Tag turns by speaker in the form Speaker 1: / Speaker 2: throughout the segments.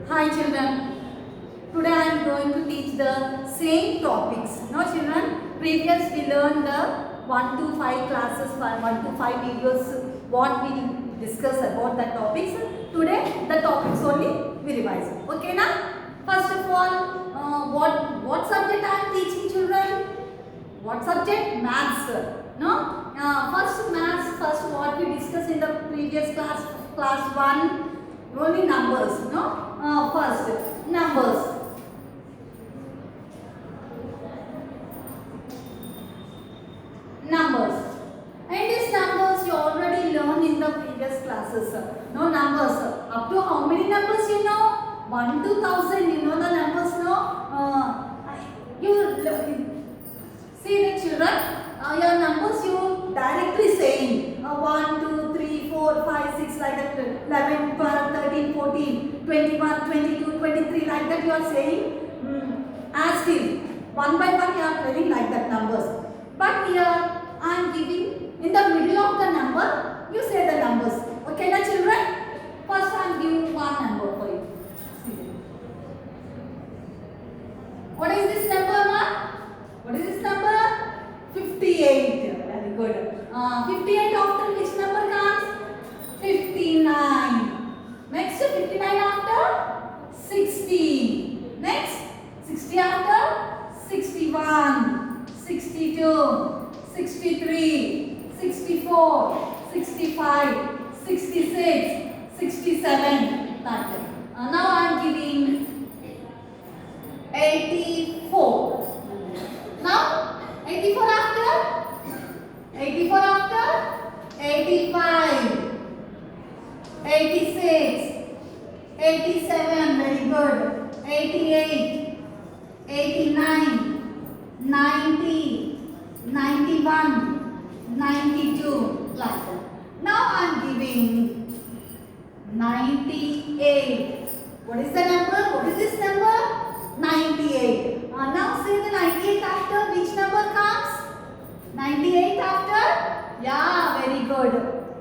Speaker 1: Hi children. Today I am going to teach the same topics. No children, previous we learned the 1 to 5 classes, 1 to 5 videos, what we discuss about the topics. Today the topics only we revise. Okay na? First of all, what subject I am teaching children? What subject? Maths. No? First maths, first what we discussed in the previous class 1, only numbers. No? First, numbers. Numbers. And these numbers you already learned in the previous classes. No numbers. Up to how many numbers you know? 1 to 1000. You know the numbers, no? You see the children. Your numbers you directly saying 1, 2, 3, 4, 5, 6 like that, 11, 12, 13, 14, 21, 22, 23 like that you are saying as if one by one you are telling like that numbers. But here I am giving in the middle of the number you say the numbers. Okay na children? First I am giving one number for you. See. What is this number ma? What is this number? 58. Very good. 58 after which number comes? 59. Next 59 after? 60. Next 60 after? 61. 62. 63. 64. 65. 66. 67. Like that. Now I am giving 84. Now 84 after? 84 after? 85. 86. 87. Very good. 88. 89. 90. 91. 92. Like that. Now I am giving 98. What is the number? What is this number? 98. Now say the 98 after which number comes? 98 after? Yeah, very good.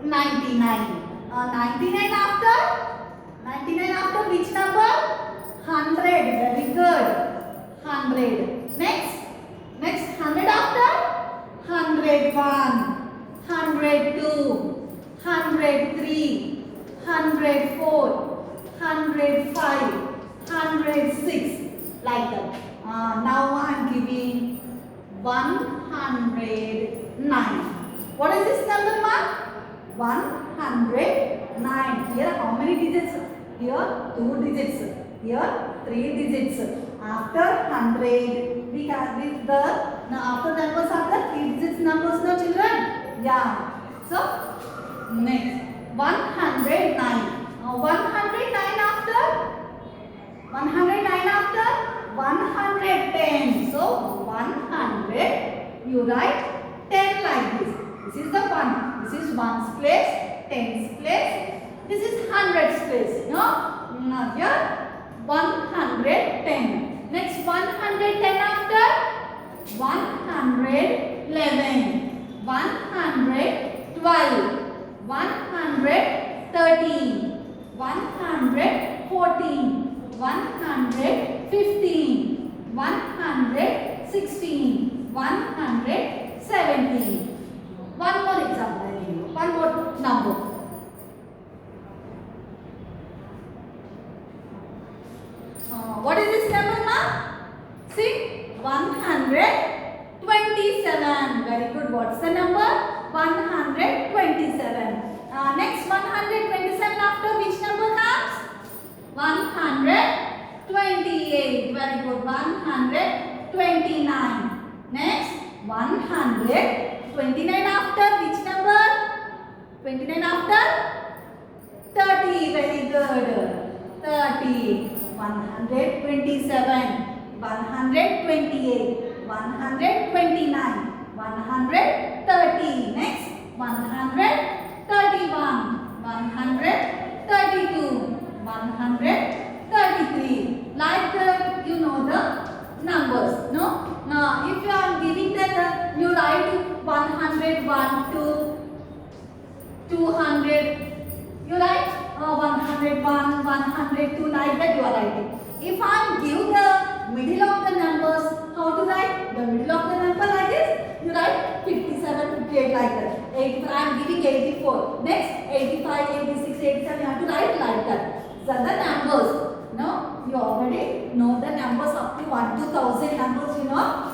Speaker 1: 99. 99 after? 99 after which number? 100. Very good. 100. Next? Next 100 after? 101. 102. 103. 104. 105. 106. Like that. Now I am giving 109. What is this number, ma? 109. Here how many digits? Here 2 digits. Here 3 digits. After 100, we can with the after numbers are the 3 digits numbers, no children? Yeah. So next 109. 109 after? 109 after? 110. So 100 you write 10 like this. This is the 1. This is 1's place, 10's place. This is 100's place. No? Now here 110. Next 110 after? 111. 112. 113. 114. 115, 116, 117. One more example I give you. One more number. What is this number, ma? See? 127. Very good. What's the number? 127. Next 127 after which number comes? 128. Very good. 129. Next 129 after which number? 29 after? 30. Very good. 30. 127. 128. 129. 130. Next 131. 132. 133. Like that you know the numbers. No? Now if you are giving that you write 101 to 200. You write 101, 102, like that you are writing. If I give the middle of the numbers, how to write? The middle of the number like this, you write 57, 58 like that. 85, I am giving 84. Next, 85, 86, 87, you have to write like that. So the numbers. No, you already know the numbers up to 1 to 1000 numbers, you know.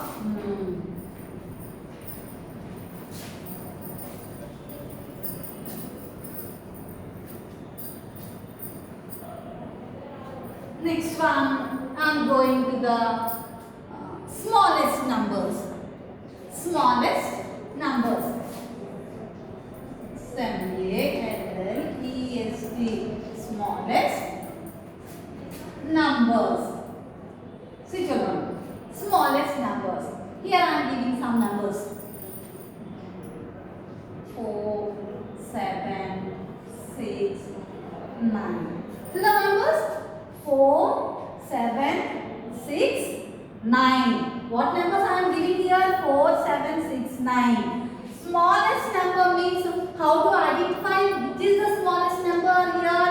Speaker 1: Next one, I am going to the smallest numbers. Smallest numbers. 78 LEST. Smallest numbers. See children, smallest numbers. Here I am giving some numbers. 4, 7, 6, 9. So the numbers 4, 7, 6, 9. What numbers I am giving here? 4, 7, 6, 9. Smallest number means how to identify which is the smallest number here.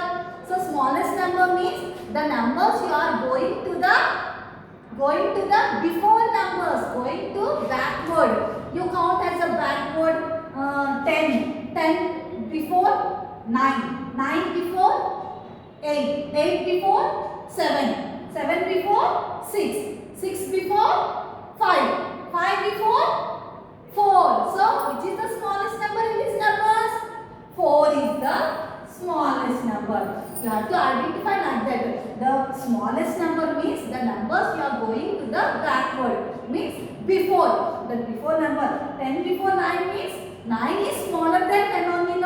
Speaker 1: So smallest number means the numbers you are going to the before numbers, going to backward. You count as a backward 10. 10 before 9. 9 before 8. 8 before 7. 7 before 6. 6 before 5. 5 before 4. So which is the smallest number in these numbers? 4 is the smallest number. You have to identify like that. The smallest number means the numbers you are going to the backward. Means before. The before number. 10 before 9 means 9 is smaller than 10 only.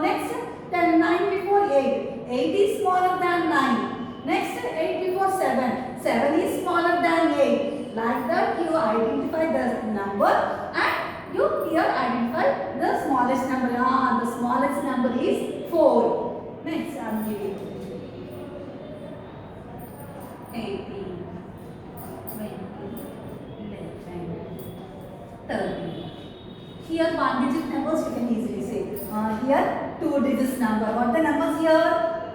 Speaker 1: Next 10, 9 before 8. 8 is smaller than 9. Next 8 before 7. 7 is smaller than 8. Like that you identify the number and you here identify the smallest number. The smallest number is 4. Next, I am giving 18, 20, 11, 30. Here one digit numbers you can easily say. Here two digits number. What the numbers here?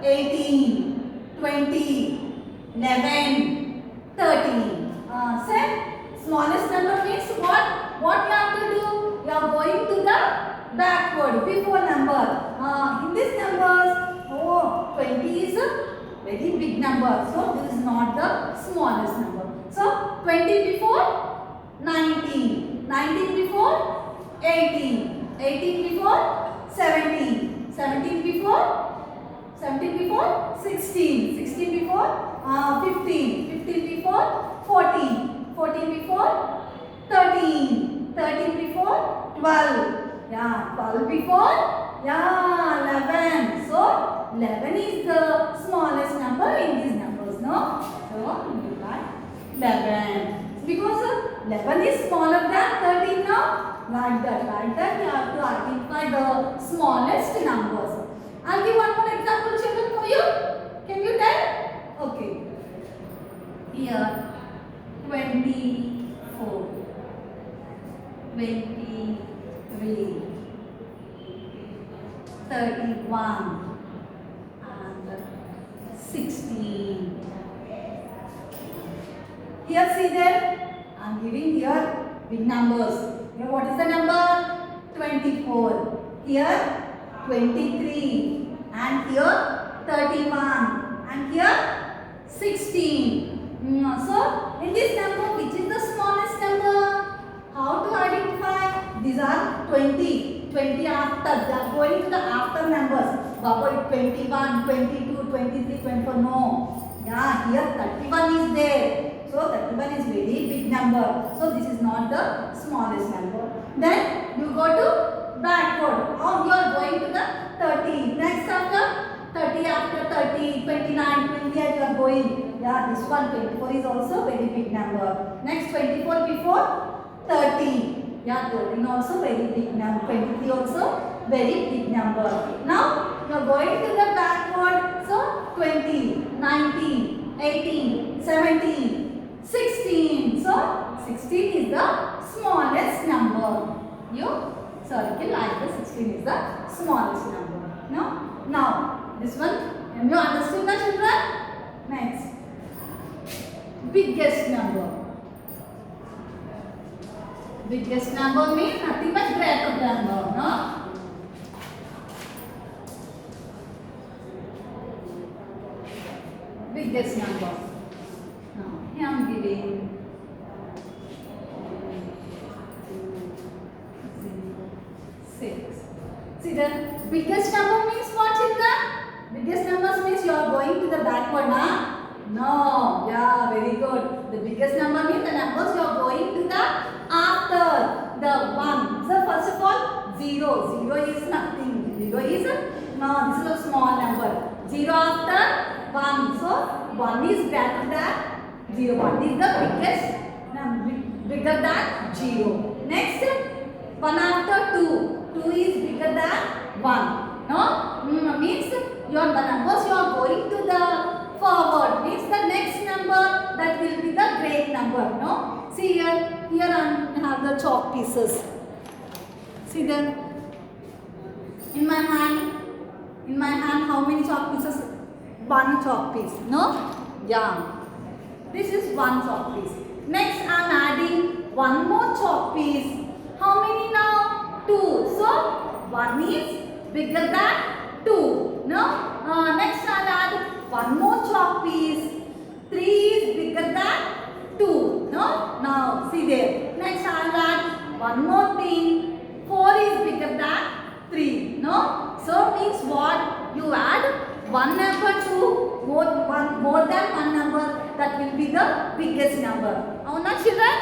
Speaker 1: 18, 20, 11, 13. Say smallest number means what? What you have to do? You are going to the backward before number. In these numbers, 20 is a very big number. So this is not the smallest number. So 20 before 19. 19 before 18. 18 before 17. 17 before 16. 16 before 15. 15 before 14. 14 before 13. 13 before 12. 12 before 11. So 11 is the smallest number in these numbers, no? So you write 11. Because 11 is smaller than 13 now. Like that you have to identify the smallest numbers. I'll give one more example, children, for you. Can you tell? Okay. Here 24, 23, 31 and 16. Here see there, I am giving here big numbers. Here what is the number? 24. Here 23 and here 31 and here 16. So in this number, which is the smallest number? How to identify? These are 20. 20 after. They are going to the after numbers. Baba 21, 22, 23, 24. No. Here 31 is there. So 31 is very big number. So this is not the smallest number. Then you go to backward. Now you are going to the 30. Next after 30, after 30, 29, 28 you are going. This one 24 is also very big number. Next 24 before 30. 13 also very big number. 23 also very big number. Now you are going to the backward. So 20, 19, 18, 17, 16. So 16 is the smallest number. You circle like the 16 is the smallest number. No? Now this one Have you understood the children? Next. Biggest number. Biggest number means nothing but greater than number, no? Biggest number. Now, here I am giving 6. See, the biggest number means what, children? Biggest numbers means you are going to the backward, huh? No. Yeah, very good. The biggest number means the numbers you are going to the after the 1. So, first of all, 0. 0 is nothing. 0 is no. This is a small number. 0 after 1. So, 1 is greater than 0. 1 is the biggest number, bigger than 0. Next, 1 after 2. 2 is bigger than 1. No? Means your the numbers you are going to the forward. Means the next number that will be the great number. No? See here. Here I have the chalk pieces. See there. In my hand. In my hand, how many chalk pieces? 1 chalk piece. No? Yeah. This is 1 chalk piece. Next, I am adding 1 more chalk piece. How many now? 2. So, 1 is bigger than 2. No? Next, I will add 1 more chalk piece. 3 is bigger than 2. No? Now, see there. Next, I will add 1 more thing. 4 is bigger than 3. No? So, means what? You add 1 number to more than 1 number, that will be the biggest number. Now, children?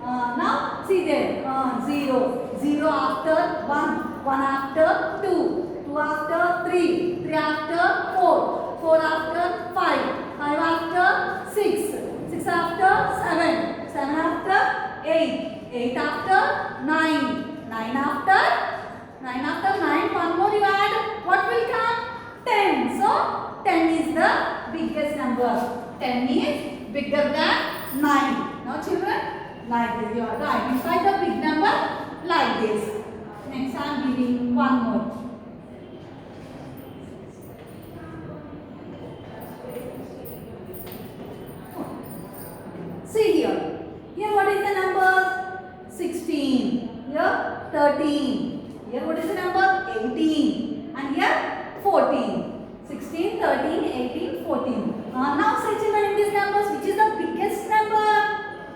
Speaker 1: Now, see there. 0. 0 after 1. 1 after 2. 2 after 3. 3 after 4. 4 after 5. 5 after 6. 6 after 7. 7 after 8. 8 after 9. 9 after 9. 1 more you add. What will come? 10. So, 10 is the biggest number. 10 is bigger than 9. Now, children, like this. You have to identify the big number like this. Next, I am giving 1 more. See here. Here, what is the number? 16. Here, 13. Here, what is the number? 18. And here, 14. 16, 13, 18, 14. Now say children in these numbers, which is the biggest number?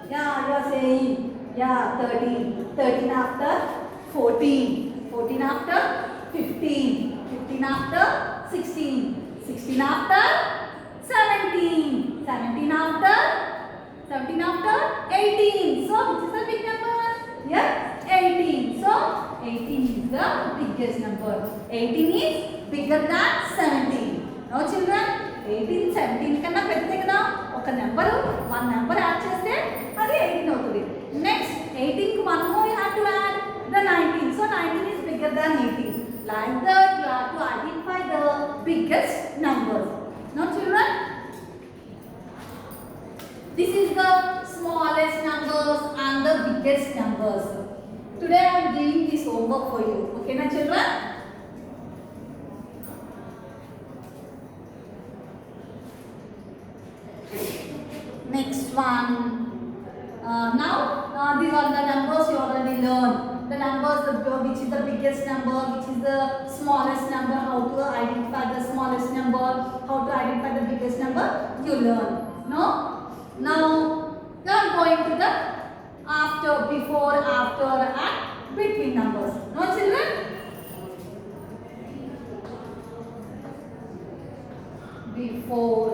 Speaker 1: Yeah, you are saying, yeah, 13. 13 after 14. 14 after 15. 15 after 16. 16 after 17. 17 after 18. So, which is the big number? Yeah, 18. So, 18 is the biggest number. 18 is bigger than 17. Now, children, 18, 17 కన్నా పెద్దదే కదా. ఒక number 1 number add చేస్తే అది 18 అవుతుంది. Next 18 కి 1 more you have to add the 19. So 19 is bigger than 18. Like that you have to identify the biggest numbers. Now, children, this is the smallest numbers and the biggest numbers. Today I am giving this homework for you. Okay, na children? Next one. Now, these are the numbers you already learned. The numbers, which is the biggest number, which is the smallest number, how to identify the smallest number, how to identify the biggest number, you learn. No? Now, you are going to the after, before, after, and between numbers. No, children? Before,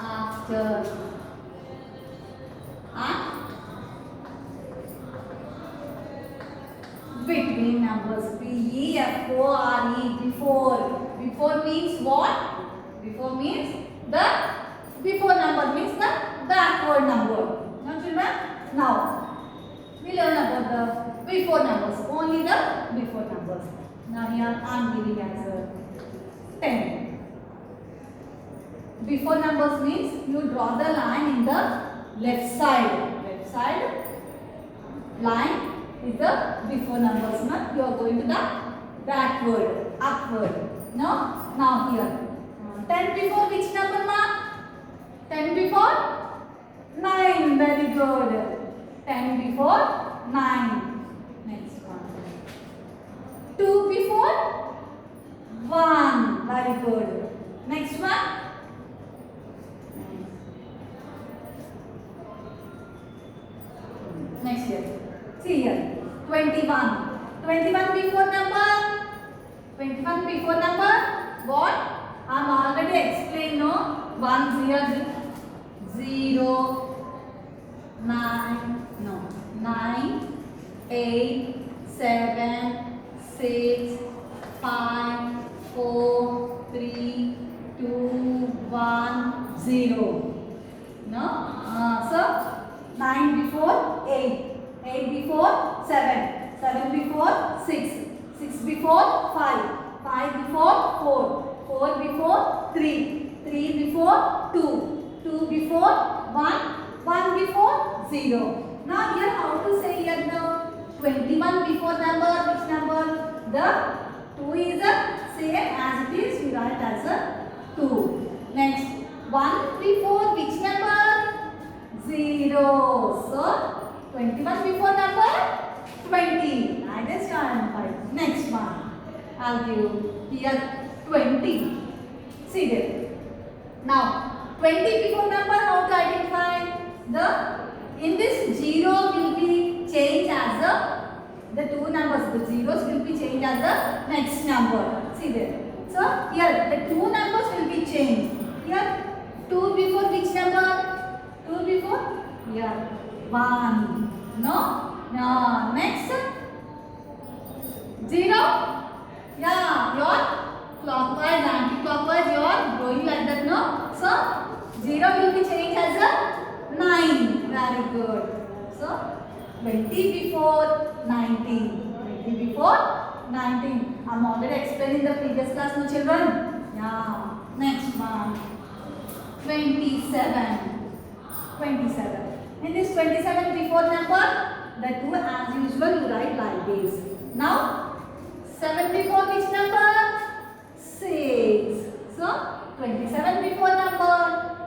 Speaker 1: after, and between numbers. B-E-F-O-R-E, before. Before means what? Before means the before number means the backward number. Now, children, now we learn about the before numbers. Only the before numbers. Now here I am giving answer 10. Before numbers means you draw the line in the left side. Left side line is the before numbers. Now you are going to the backward, upward. No? Now here. 10 before which number, ma? 10 before 9. Very good. 10 before 9. Next one. 2 before 1. Very good. Next one. Next here. See here. 21. 21 before number. 21 before number. What? I am already explained, no? 1 here. 0. 9. No. 9. 8. 7. 6. 5. 4. 3. 2. 1. 0. No? So 9 before 8. 8 before 7. 7 before 6. 6 before 5. 5 before 4. 4 before 3. 3 before 2. 2 before 1. 1 before 0. Now here how to say here the 21 before number. Which number? The 2 is the same as it is. We write as a 2. Next 1 before which number? 0. So 21 before number 20. Identify. Next one. I'll give you here 20. See there. Now 20 before number, how to identify? In this 0 will be changed as the two numbers. The zeros will be changed as the next number. See there. So here the two numbers will be changed. Here 2 before which number? 2 before? Here 1. No? No. Next 0. Yeah, your clockwise, anti-clockwise, you are going like that, no? So 0 will be changed as a 9. Very good. So 20 before 19. 20 before 19. I am already explaining the previous class, no children? Yeah. Next one. 27. 27. In this 27 before number, the 2 as usual you write like this. Now 7 before which number? 6. So 27 before number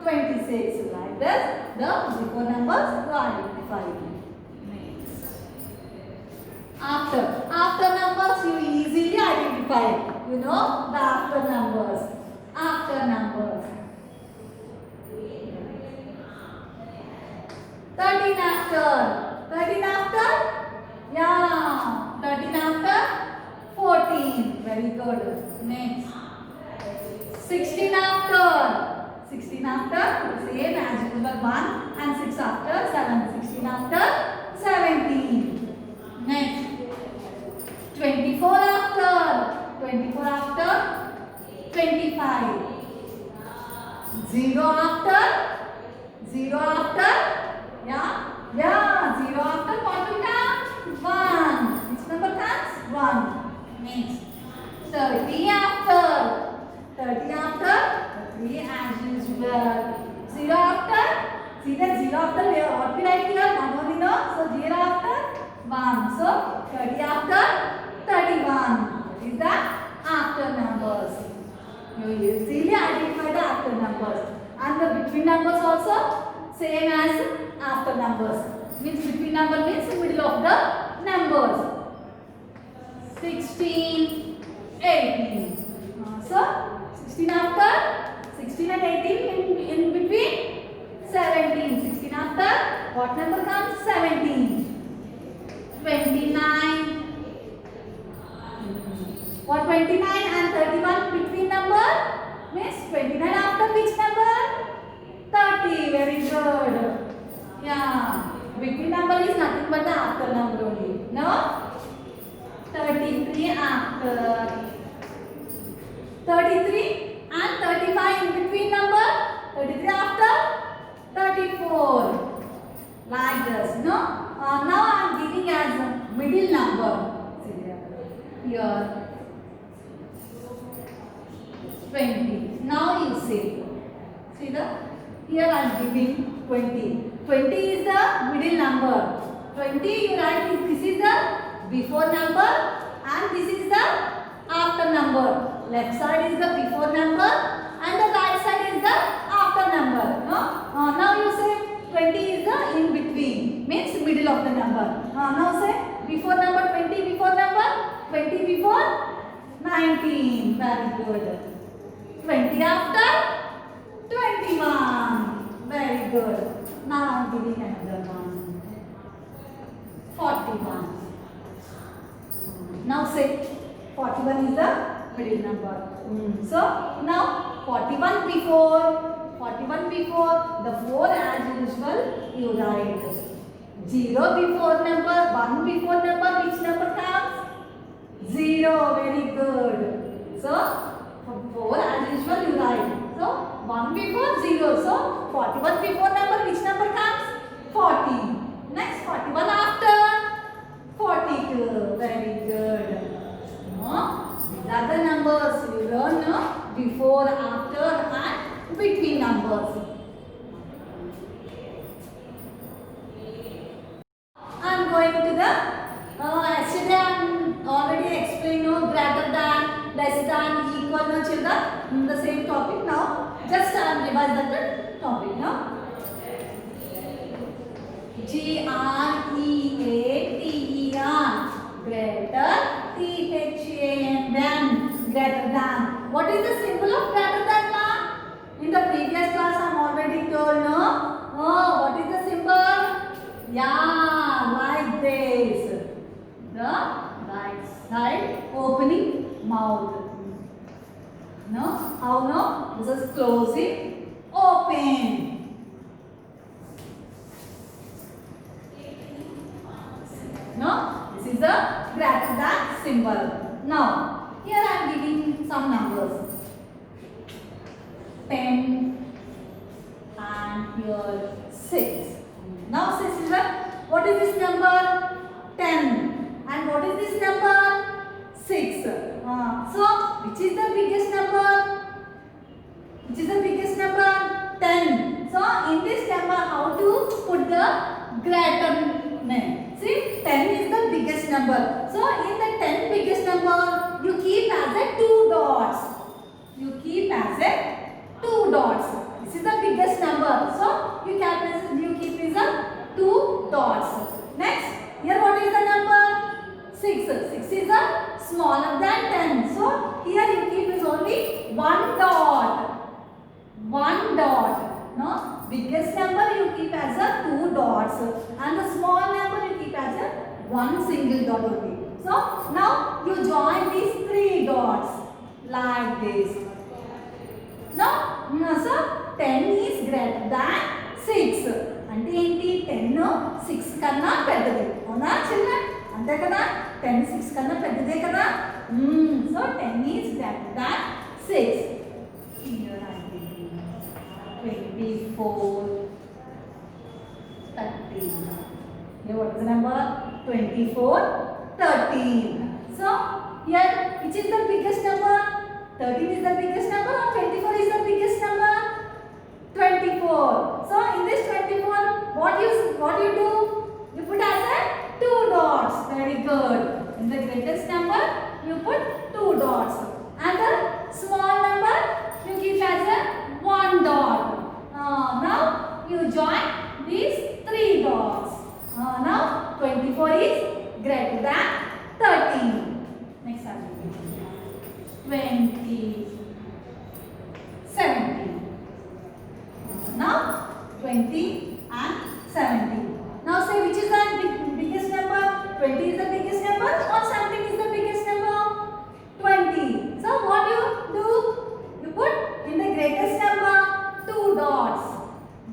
Speaker 1: 26. Like this, the before numbers you identify. Next. After numbers you easily identify. You know the after numbers. After numbers. 13 after. 13 after? Yeah. 13 after 14. Very good. Next. 16 after. 16 after. Same as usual 1 and 6 after 7. 16 after 17. Next. 24 after. 24 after 25. 0 after. 0 after. Yeah. 0 after what will come? 1. Which number comes? 1. Next. 30 after. 30 after 3 as usual. 0 after. See that 0 after what we write here? 1 only, no? So 0 after 1. So 30 after 31. Is the after numbers. You easily identify the after numbers. And the between numbers also same as after numbers. Means between number means middle of the numbers. 16, 18. So 16 after 16 and 18 in between 17. 16 after what number comes? 17. 29. What 29 and 31 between number? Means 29 after which number? 30. Very good. Yeah. Between number is nothing but the after number only. No? 33 after. 33 and 35 in between number. 33 after 34. Like this. No? Now I am giving as a middle number. Here. 20. Now you see. See the? Here I am giving 20. 20 is the middle number. 20 you write this is the before number and this is the after number. Left side is the before number and the right side is the after number. No? Now you say 20 is the in between, means middle of the number. Now say before number 20 before number 20 before 19. Very good. 20 after 21. Very good. Now I am giving another one. 41. Now say 41 is the middle number. So now 41 before the 4 as usual you write. 0 before number, 1 before number, which number comes? 0. Very good. So 4 as usual you write. So 1 before 0. So 41 before number, which number comes? 40. Next 41 after 42. Very good. These are the numbers you learn before, after and between numbers. I am going to the yesterday I am already explained greater than, less than, equal children, the same topic. Now just I am revise that topic now. G-R-E-A-T-E-R, greater, T-H-A-N, than, greater than. What is the symbol of greater than, ma? In the previous class I am already told, no? Oh, what is the symbol? Yeah, like this. The right side opening mouth. No? How no? This is closing, open. No? This is the greater than symbol. Now, here I am giving some numbers. 10 and here 6. Now say children, what is this number? 10. And what is this number? 6. So, which is the biggest number? Which is the biggest number? 10. So, in this number, how to put the greater name? See, 10 is the biggest number. So, in the 10 biggest number, you keep as a 2 dots. You keep as a 2 dots. This is the biggest number. So, you keep is a 2 dots. Next, here what is the number? 6. 6 is a smaller than 10. So, here you keep is only 1 dot. 1 dot. No? Biggest number you keep as a 2 dots. And the small number you keep as a 1 single dot only. So, now you join these 3 dots. Like this. No? So, 10 is greater than 6. అంటే ఏంటి 10 6 కన్నా పెద్దది అవునా children అంతే కదా 10 6 కన్నా పెద్దదే కదా so 10 is greater than 6 here I give 24 13 here what is the number 24 13 so here which is the biggest number 13 is the biggest number or 24 is the biggest number 24. So in this 24, what you do? You put as a 2 dots. Very good. In the greatest number, you put 2 dots. And the small number, you keep as a 1 dot. Now you join these 3 dots. Now 24 is greater than 13. Next one. 20, 17. Now 20 and 17. Now say which is the biggest number? 20 is the biggest number or 17 is the biggest number? 20. So what you do? You put in the greatest number 2 dots.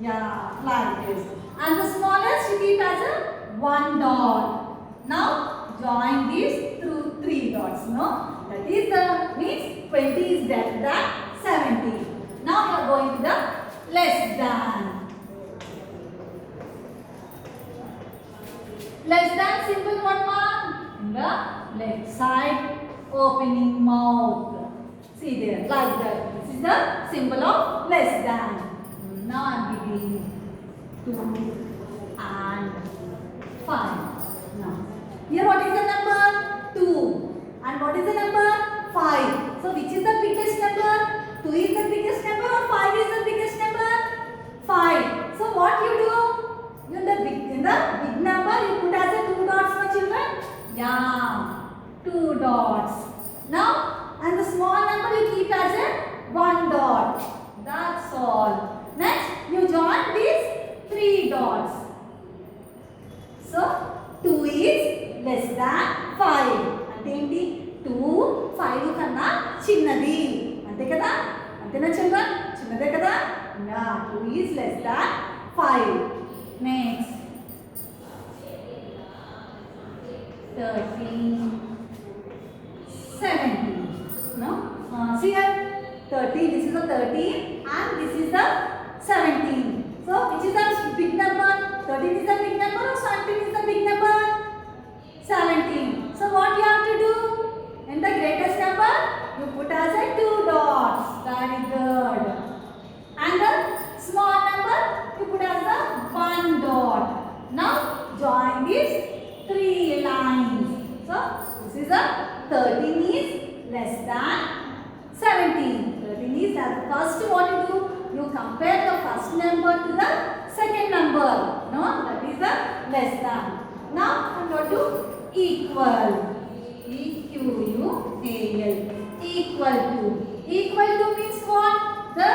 Speaker 1: Yeah, like this. And the smallest you keep as a 1 dot. Now join these through 3 dots. No? That is the means 20 is greater than 17. Now we are going to the less than. Less than symbol what one? In the left side opening mouth. See there like that. This is the symbol of less than. Now I am giving 2 and 5. Now here what is the number? 2. And what is the number? 5. So which is the biggest number? 2 is the biggest number or 5 is the biggest number? 5. So what you do? In the big number you put as a 2 dots, my children. Yeah, 2 dots. Now and the small number you keep as a 1 dot. That's all. Next you join these 3 dots. So 2 is less than 5. అంటే ఏంటి? 2 5 కన్నా చిన్నది. అంతే కదా? అంతేనా children? చిన్నదే కదా? Yeah, 2 is less than 5. Next 13, 17. No? See here 13. This is the 13 and this is the 17. So which is the big number? 13 is the big number or 17 is the big number? 17. So what you have to do? In the greatest number, you put as a 2 dots. Very good. And the small number, you put as a 1 dot. Now join these 3 lines. So this is a 13 is less than 17. 13 is that first what you do? You compare the first number to the second number. No, that is the less than. Now I'm going to equal. E-Q-U-A-L. Equal to. Equal to means what? The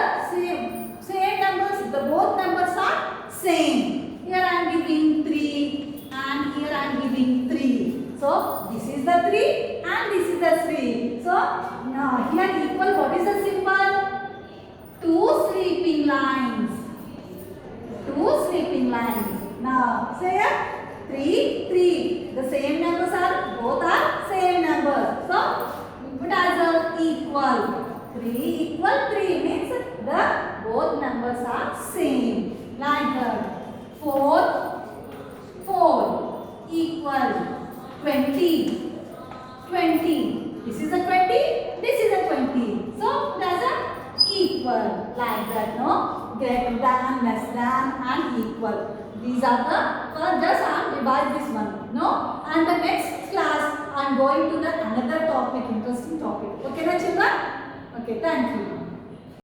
Speaker 1: same numbers. The both numbers are same. Here I am giving 3 and here I am giving 3. So this is the 3 and this is the 3. So now here equal. What is the symbol? 2 sleeping lines. 2 sleeping lines. Now say 3, 3. The same numbers are, both are same numbers. So put as a equal. 3 equal 3 means the both numbers are same. Like that. 4, 4 equal 20, 20. This is a 20, this is a 20. So put as a equal. Like that, no? Greater than, less than and equal. These are the, just I am revise this one, no? And the next class I am going to the another topic, interesting topic. Okay, na children? Okay, thank you.